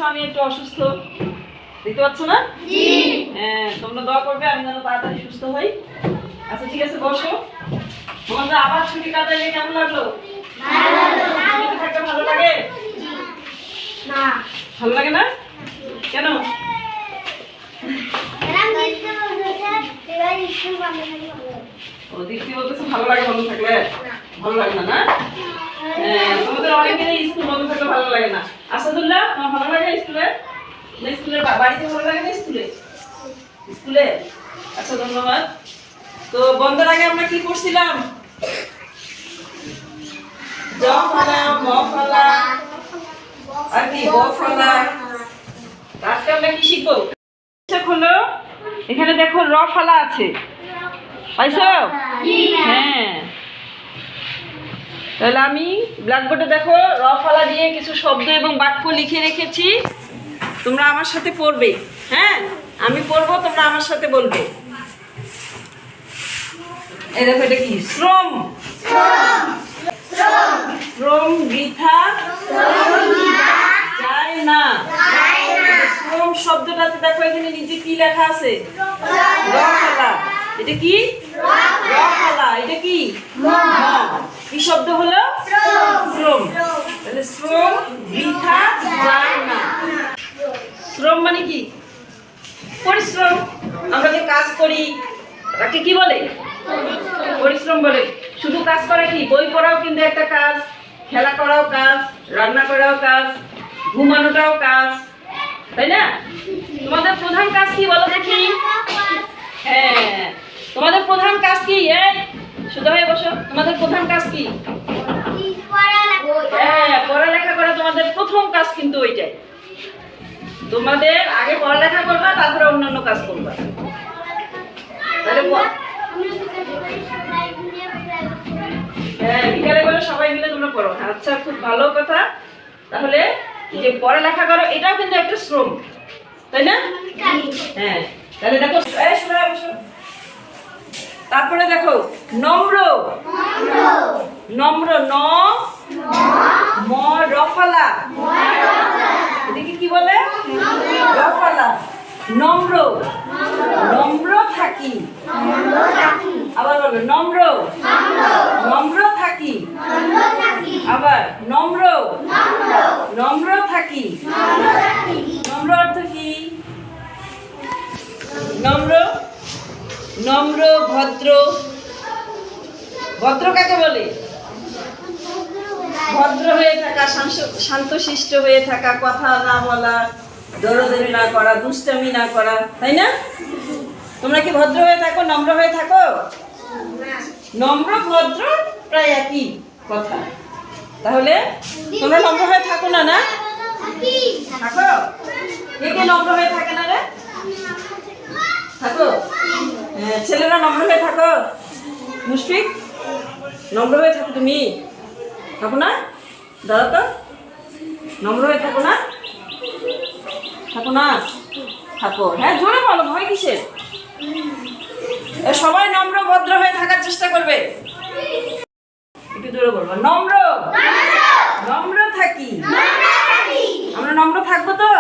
আমি একটু অসুস্থ, দেখতে পাচ্ছ না? হ্যাঁ, তোমরা দোয়া করবে আমি যেন তাড়াতাড়ি সুস্থ হই। আচ্ছা ঠিক আছে, বসো। তোমাদের আবার ছুটি কাটাইলে কেমন লাগলো? ছুটিতে থাকতে ভালো লাগে না? ভালো লাগে না কেন? ও দীপ্তি বলতেছে ভালো লাগে বন্ধ থাকলে? ভালো লাগে না না? তোমাদের অনেকেরই স্কুল বন্ধ থাকলে ভালো লাগে না। আসাদুল্লাহ, তোমার ভালো লাগে স্কুলে? না স্কুলের বাড়িতে ভালো লাগে না স্কুলে? স্কুলে? আচ্ছা ধন্যবাদ। তো বন্ধের আগে আমরা কি করছিলাম? জ ফলা, ম ফলা আর কি ব ফলা। আজকে আমরা কি শিখবো? হলো এখানে দেখো র ফলা আছে, পাইছো? হ্যাঁ, তাহলে আমি ব্ল্যাকবোর্ডে দেখো র ফলা দিয়ে কিছু শব্দ এবং বাক্য লিখে রেখেছি, তোমরা আমার সাথে পড়বে। হ্যাঁ, আমি পড়বো, তোমরা আমার সাথে বলবে। এই দেখো, এটা কি? শ্রম। শ্রম বৃথা যায় না। শ্রম শব্দটাতে দেখো এখানে নিচে কি লেখা আছে? রফলা। এটা কি? রফলা। এটা কি? কি শব্দ হলো? শ্রম। তাহলে শ্রম বৃথা যায় না। শ্রম মানে কি? পরিশ্রম। আমরা যে কাজ করি তাকে কি বলে? পরিশ্রম বলে। শুধু কাজ করা কি? বই পড়াও কিন্তু একটা কাজ, খেলা করাও কাজ, রান্না করাও কাজ, ঘুমানোটাও কাজ, তাই না? তোমাদের প্রধান কাজ কি বলো দেখি? হ্যাঁ, তোমাদের প্রধান কাজ কি? এই শুধু হয়ে বসো। তোমাদের প্রধান কাজ কি? হ্যাঁ, পড়ালেখা করা তোমাদের প্রথম কাজ কিন্তু ওইটাই। তোমাদের আগে পড়ালেখা করবা, তারপরে অন্যান্য কাজ করবা। তাহলে হ্যাঁ, বিকালে বলে সবাই মিলে তোমরা পড়ো। আচ্ছা, খুব ভালো কথা। তাহলে যে পড়ালেখা করো এটাও কিন্তু একটা শ্রম, তাই না? হ্যাঁ, তাহলে দেখো, তারপরে দেখো নম্র। নম্র, ন ম রফলা। এদিকে কি বলে? রফলা। নম্র। নম্র থাকি। আবার বলবে নম্র। নম্র থাকি। আবার নম্র। নম্র থাকি। নম্র অর্থ কি? নম্র, নম্র, ভদ্র। ভদ্র কাকে বলে? ভদ্র হয়ে থাকা, শান্তশিষ্ট হয়ে থাকা, কথা না বলা, দৌড়াদৌড়ি না করা, দুষ্টামি না করা, তাই না? তোমরা কি ভদ্র হয়ে থাকো, নম্র হয়ে থাকো? নম্র ভদ্র প্রায় একই কথা। তাহলে তোমরা নম্র হয়ে থাকো না? না থাকো? কে কে নম্র হয়ে থাকে না রে? থাকো? হ্যাঁ, ছেলেরা নম্র হয়ে থাকো। মুশফিক, নম্র হয়ে থাকো তুমি? থাকো না? দাদা তো নম্র হয়ে থাকো না? থাকো না? থাকো। হ্যাঁ, জোরে বলো, ভয় কিসের? সবাই নম্র ভদ্র হয়ে থাকার চেষ্টা করবে। একটু জোরে বলবো, নম্র। নম্র থাকি। আমরা নম্র থাকবো তো?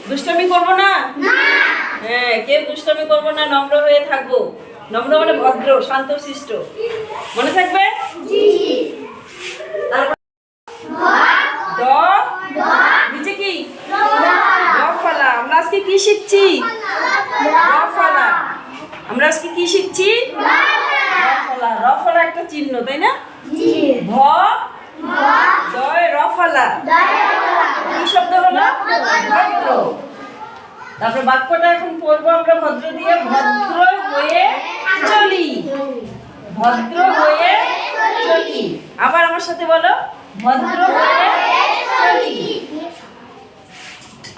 দুষ্টামি করবো না? হ্যাঁ, কেউ দুষ্টামি করবো না, নম্র হয়ে থাকবো। নম্র মানে ভদ্র, শান্তশিষ্ট। মনে থাকবে? তারপর নিচে কি? রফলা। আমরা আজকে কি শিখছি? রফলা। আমরা আজকে কি শিখছি? রফলা। রফলা একটা চিহ্ন, তাই না? ভ দয় রফলা। কি শব্দ হলো? ভদ্র। তারপর বাক্যটা এখন পড়বো আমরা ভদ্র দিয়ে। ভদ্র হয়ে চলি। ভদ্র হয়ে চলি। আবার আমার সাথে বলো, ভদ্র হয়ে চলি।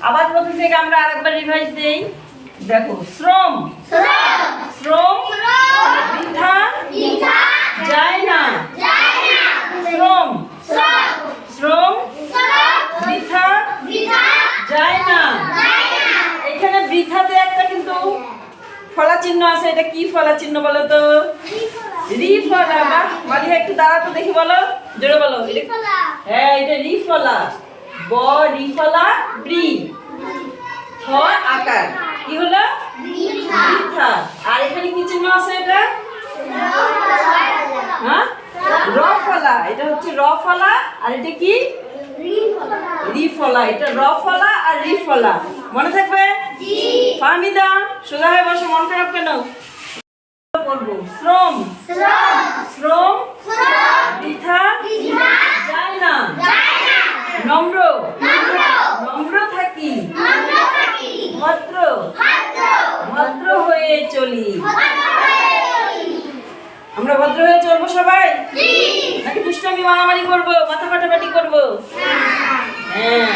আবার প্রথম থেকে আমরা আরেকবার রিভাইজ দেই। দেখো, শ্রম। শ্রম বৃথা যায় না। শ্রম। শ্রম বৃথা যায় না। এখানে বৃথাতে একটা কিন্তু ফলা চিহ্ন আছে। এটা কি ফলা চিহ্ন বলো তো? রি ফলা। মালিহা একটু দাঁড়াতো দেখি, বলো, জোরে বলো। হ্যাঁ, এটা রি ফলা। ব রিফলা ব্রি, থ আকার, কি হলো বৃথা। আর এখানে কি চিহ্ন আছে এটা? হ্যাঁ, র ফলা, এটা হচ্ছে র ফলা, আর এটা কি রি ফলা। এটা র ফলা আর রি ফলা, মনে থাকবে? ফাহমিদা সোজা হয়ে বসে, মন খারাপ কেন? করবো শ্রম, শ্রম বৃথা যায় না, নম্র, নম্র থাকি, ভদ্র, ভদ্র হয়ে চলি। আমরা ভদ্র হয়ে চলবো সবাই, নাকি দুষ্টামি মারামারি করবো, মাথা ফাটাফাটি করবো? হ্যাঁ,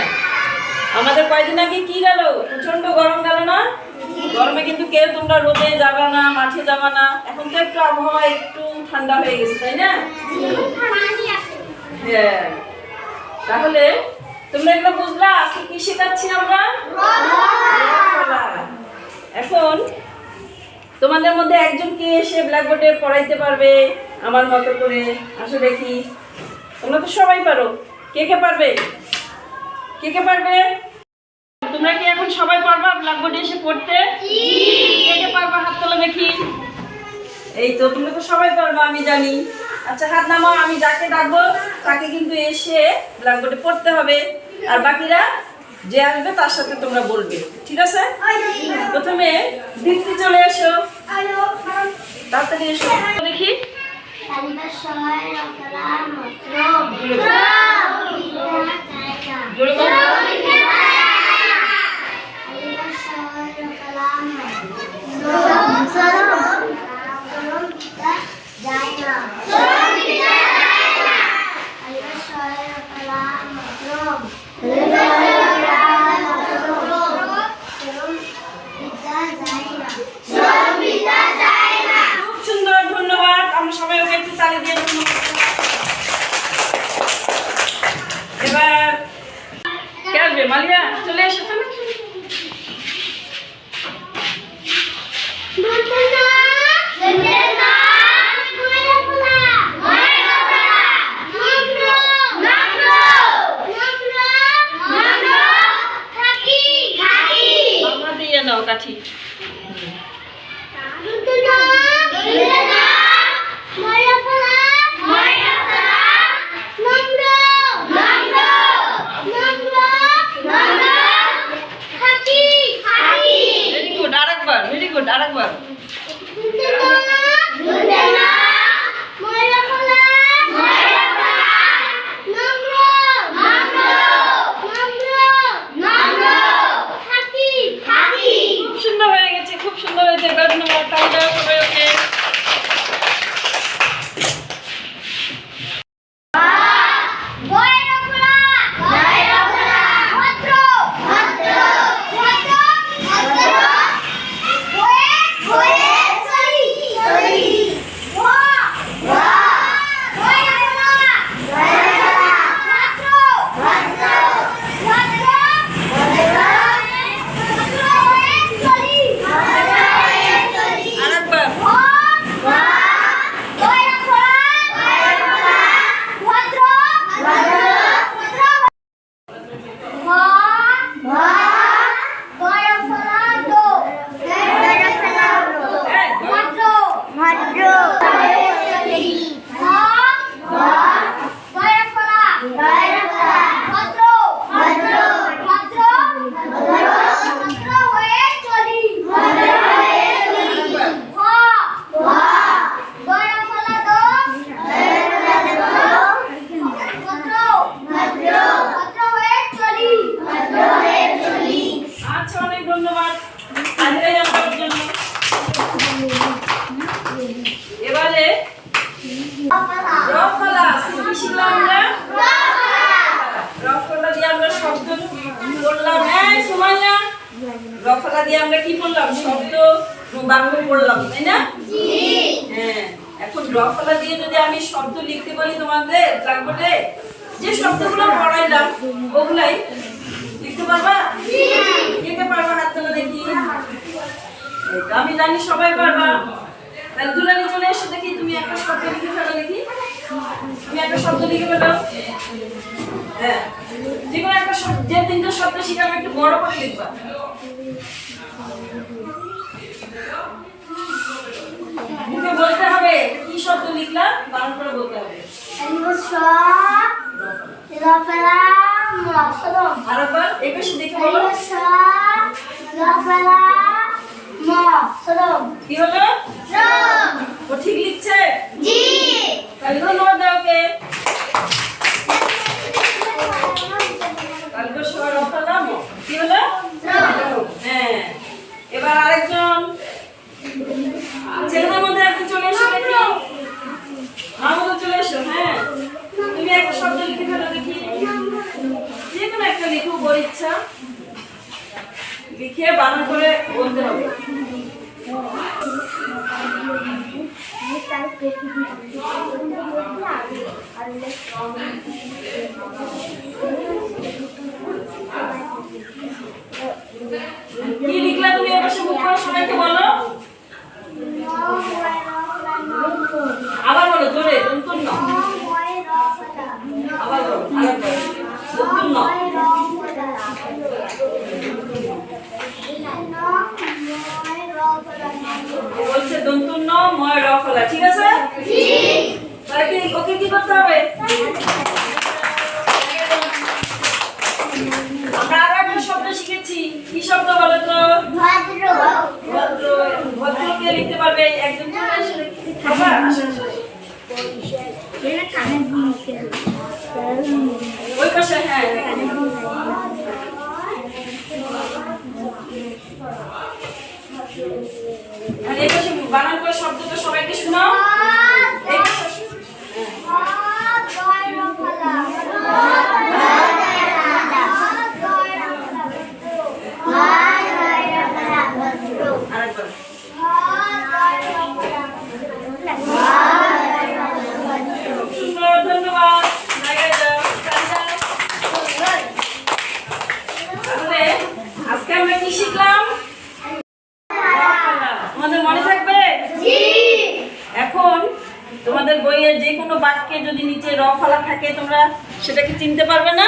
আমাদের কয়দিন আগে কি গেল, প্রচন্ড গরম গেল না? গরমে কিন্তু কেউ তোমরা রোদে যাবে না, মাঠে যাবে না। এখন তো একটু আবহাওয়া একটু ঠান্ডা হয়ে গেছে, তাই না? হ্যাঁ, তাহলে তোমরা এগুলো বুঝলা? আজকে কি শেখাচ্ছি আমরা? এখন তোমাদের মধ্যে একজন কে এসে ব্ল্যাকবোর্ডে পড়াইতে পারবে আমার মতো করে? আসো দেখি, তোমরা তো সবাই পারো। কে কে পারবে? কে কে পারবে? তোমরা কি এখন সবাই পারবা ব্ল্যাকবোর্ডে এসে পড়তে? কে কে পারবা হাত তোলো দেখি। এই তো, তোমরা তো সবাই পারবা আমি জানি। আচ্ছা হাত নামাও, আমি যাকে ডাকবো তাকে কিন্তু এসে ব্ল্যাকবোর্ডে পড়তে হবে, আর বাকিরা যে আসবে তার সাথে তোমরা বলবে, ঠিক আছে? প্রথমে দীপ্তি চলে এসো, তাড়াতাড়ি এসো দেখি। খুব সুন্দর, ধন্যবাদ। আমরা সবাই ওকে একটু তালি দিয়ে এবার কে আসবে? মালিয়া চলে এসো। নাও কাঠি। ভেরি গুড, আরেকবার, ভেরি গুড, আরেকবার। এবারে রফলা কি শিখলাম আমরা? রফলা দিয়ে আমরা শব্দ বললাম। হ্যাঁ সুমাইয়া, রফলা দিয়ে আমরা কি বললাম? শব্দ বাক্য পড়লাম, তাই না? জি। হ্যাঁ, এখন রফলা দিয়ে যদি আমি শব্দ লিখতে বলি তোমাদের ব্ল্যাকবোর্ডে, যে শব্দগুলো পড়াইলাম ওগুলাই লিখতে পারবা? জি। কে পারবা হাত তোলা দেখি। আমি জানি সবাই পারবা। তাহলে দুলালি চলে এসে দেখি তুমি একটা শব্দ লিখে ফেলো দেখি। তুমি একটা শব্দ লিখে ফেলো। হ্যাঁ, যে কোনো একটা শব্দ, যে তিনটা শব্দ শিখাবে একটু বড় করে লিখবা। মুখে বলতে হবে কি শব্দ লিখলা, বানান করে বলতে হবে। আরেকবার এই পাশে দেখে বলো। কি হলো? ও ঠিক লিখছে? জি। তাহলে ধন্যবাদ দাও ওকে। তাহলে তো সবার রফলা ম। কি হলো? হ্যাঁ, এবার আরেকজন ছেলেদের মধ্যে একজন চলে এসো দেখি। মামুদও চলে এসো। হ্যাঁ, তুমি একটা শব্দ লিখে ফেলো দেখি, যে কোনো একটা লিখো, বড় ইচ্ছা লিখে বানান করে বলতে হবে। কি লিখলা তুমি? এবার মুখ করে সবাইকে বলো। আবার বলো জোরে, দন্তন ন। আবার বলো, আরেকবার দন্তন ন। বলছে দন্তন ন ময় র ফলা। ঠিক আছে? জি। তাহলে কি ওকে কি করতে হবে? আমরা আরো একটা শব্দ শিখেছি। কি শব্দ বলো তো? ভদ্র। ভদ্র। ভদ্র কে লিখতে পারবে? একজন চলে এসে লিখবা। ওই পাশে। হ্যাঁ, আর এই পাশে বানান করে শব্দটা সবাইকে শোনাও। এই পাশে ধন্যবাদ। তাহলে আজকে আমরা কি শিখলাম? তোমাদের মনে থাকবে? এখন তোমাদের বইয়ের যে কোনো বাক্যে যদি নিচে র ফলা থাকে, তোমরা সেটাকে চিনতে পারবে না?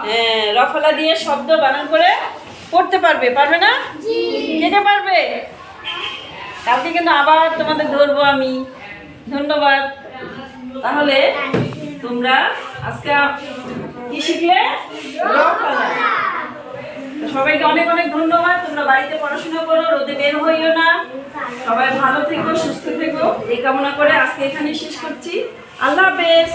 হ্যাঁ, র ফলা দিয়ে শব্দ বানান করে পড়তে পারবে, পারবে না? কে পারবে? কালকে কিন্তু আবার তোমাদের ধরবো আমি। ধন্যবাদ। তাহলে তোমরা আজকে কি শিখলে? র ফলা। সবাইকে অনেক অনেক ধন্যবাদ। তোমরা বাড়িতে পড়াশোনা করো, রোদে বের হইও না। সবাই ভালো থেকো, সুস্থ থেকো, এই কামনা করে আজকে এখানে শেষ করছি। আল্লাহ হাফেজ।